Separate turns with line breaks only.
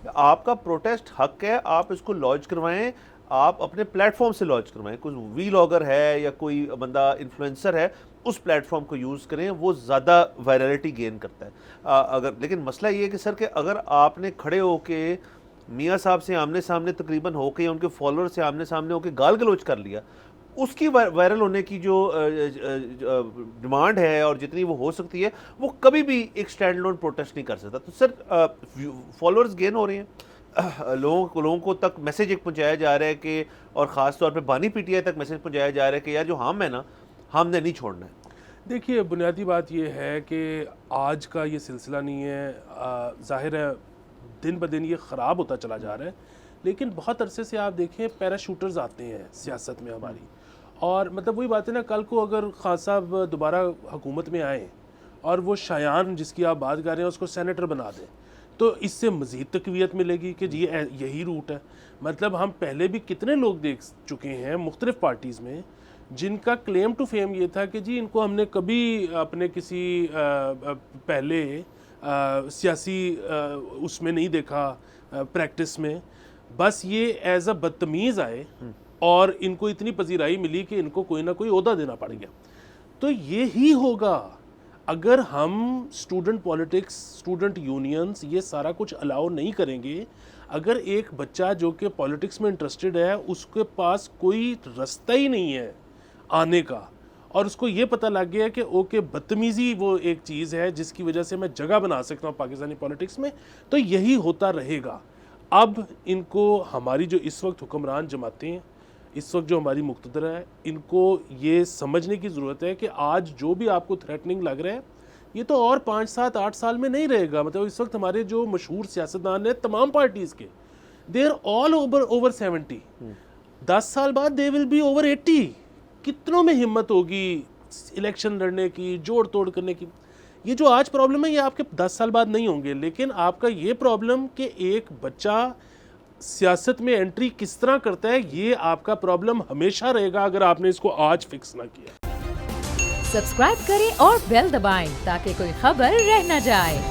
آپ کا پروٹیسٹ حق ہے, آپ اس کو لانچ کروائیں, آپ اپنے پلیٹ فارم سے لانچ کروائیں. کوئی وی لاگر ہے یا کوئی بندہ انفلوئنسر ہے, اس پلیٹ فارم کو یوز کریں, وہ زیادہ وائرلٹی گین کرتا ہے. اگر لیکن مسئلہ یہ ہے کہ سر کہ اگر آپ نے کھڑے ہو کے میاں صاحب سے آمنے سامنے تقریباً ہو کے, ان کے فالوور سے آمنے سامنے ہو کے گال گلوچ کر لیا, اس کی وائرل ہونے کی جو ڈیمانڈ ہے اور جتنی وہ ہو سکتی ہے, وہ کبھی بھی ایک سٹینڈ لون پروٹیسٹ نہیں کر سکتا. تو سر فالوورز گین ہو رہے ہیں, لوگوں کو تک میسیج ایک پہنچایا جا رہا ہے کہ, اور خاص طور پہ بانی پی ٹی آئی تک میسیج پہنچایا جا رہا ہے کہ یار جو ہم ہے نا, ہم نے نہیں چھوڑنا ہے.
دیکھیے بنیادی بات یہ ہے کہ آج کا یہ سلسلہ نہیں ہے, ظاہر ہے دن بدن یہ خراب ہوتا چلا جا رہا ہے, لیکن بہت عرصے سے آپ دیکھیں پیرا شوٹرز آتے ہیں سیاست میں ہماری, اور مطلب وہی بات ہے نا, کل کو اگر خان صاحب دوبارہ حکومت میں آئیں اور وہ شایان جس کی آپ بات کر رہے ہیں اس کو سینیٹر بنا دیں, تو اس سے مزید تقویت ملے گی کہ جی یہی روٹ ہے. مطلب ہم پہلے بھی کتنے لوگ دیکھ چکے ہیں مختلف پارٹیز میں جن کا کلیم ٹو فیم یہ تھا کہ جی ان کو ہم نے کبھی اپنے کسی پہلے سیاسی اس میں نہیں دیکھا پریکٹس میں, بس یہ ایز اے بدتمیز آئے اور ان کو اتنی پذیرائی ملی کہ ان کو کوئی نہ کوئی عہدہ دینا پڑ گیا. تو یہی ہوگا اگر ہم اسٹوڈنٹ پالیٹکس, اسٹوڈنٹ یونینز یہ سارا کچھ الاؤ نہیں کریں گے. اگر ایک بچہ جو کہ پالیٹکس میں انٹرسٹڈ ہے, اس کے پاس کوئی رستہ ہی نہیں ہے آنے کا, اور اس کو یہ پتہ لگ گیا کہ اوکے بدتمیزی وہ ایک چیز ہے جس کی وجہ سے میں جگہ بنا سکتا ہوں پاکستانی پالیٹکس میں, تو یہی ہوتا رہے گا. اب ان کو ہماری جو اس وقت حکمران جماعتیں ہیں, اس وقت جو ہماری مقتدر ہے, ان کو یہ سمجھنے کی ضرورت ہے کہ آج جو بھی آپ کو تھریٹننگ لگ رہا ہے یہ تو اور 5 7 8 سال میں نہیں رہے گا. مطلب اس وقت ہمارے جو مشہور سیاستدان ہیں تمام پارٹیز کے, دے آر آل اوور 70, 10 سال بعد دے ول بی اوور 80. کتنوں میں ہمت ہوگی الیکشن لڑنے کی, جوڑ توڑ کرنے کی. یہ جو آج پرابلم ہے یہ آپ کے 10 سال بعد نہیں ہوں گے, لیکن آپ کا یہ پرابلم کہ ایک بچہ سیاست میں انٹری کس طرح کرتا ہے, یہ آپ کا پرابلم ہمیشہ رہے گا اگر آپ نے اس کو آج فکس نہ کیا.
سبسکرائب کریں اور بیل دبائیں تاکہ کوئی خبر رہ نہ جائے.